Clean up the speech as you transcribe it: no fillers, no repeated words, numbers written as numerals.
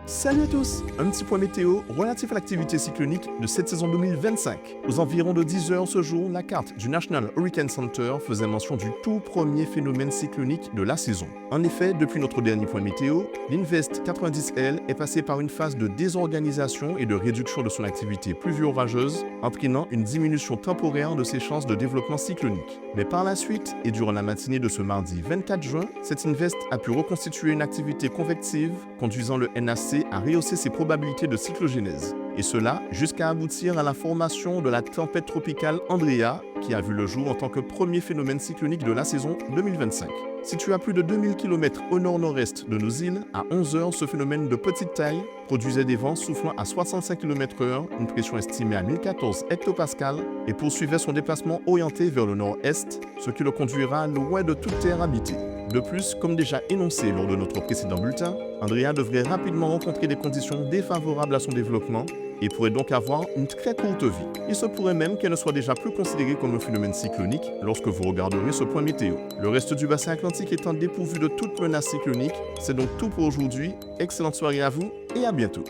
Salut à tous! Un petit point météo relatif à l'activité cyclonique de cette saison 2025. Aux environs de 10 heures ce jour, la carte du National Hurricane Center faisait mention du tout premier phénomène cyclonique de la saison. En effet, depuis notre dernier point météo, l'Invest 90L est passé par une phase de désorganisation et de réduction de son activité pluvio-orageuse, entraînant une diminution temporaire de ses chances de développement cyclonique. Mais par la suite, et durant la matinée de ce mardi 24 juin, cet Invest a pu reconstituer une activité convective, conduisant le NAC à rehausser ses probabilités de cyclogénèse. Et cela jusqu'à aboutir à la formation de la tempête tropicale Andrea, qui a vu le jour en tant que premier phénomène cyclonique de la saison 2025. Situé à plus de 2000 km au nord-nord-est de nos îles, à 11 heures, ce phénomène de petite taille produisait des vents soufflant à 65 km/h, une pression estimée à 1014 hectopascales, et poursuivait son déplacement orienté vers le nord-est, ce qui le conduira loin de toute terre habitée. De plus, comme déjà énoncé lors de notre précédent bulletin, Andrea devrait rapidement rencontrer des conditions défavorables à son développement et pourrait donc avoir une très courte vie. Il se pourrait même qu'elle ne soit déjà plus considérée comme un phénomène cyclonique lorsque vous regarderez ce point météo. Le reste du bassin atlantique étant dépourvu de toute menace cyclonique, c'est donc tout pour aujourd'hui. Excellente soirée à vous et à bientôt.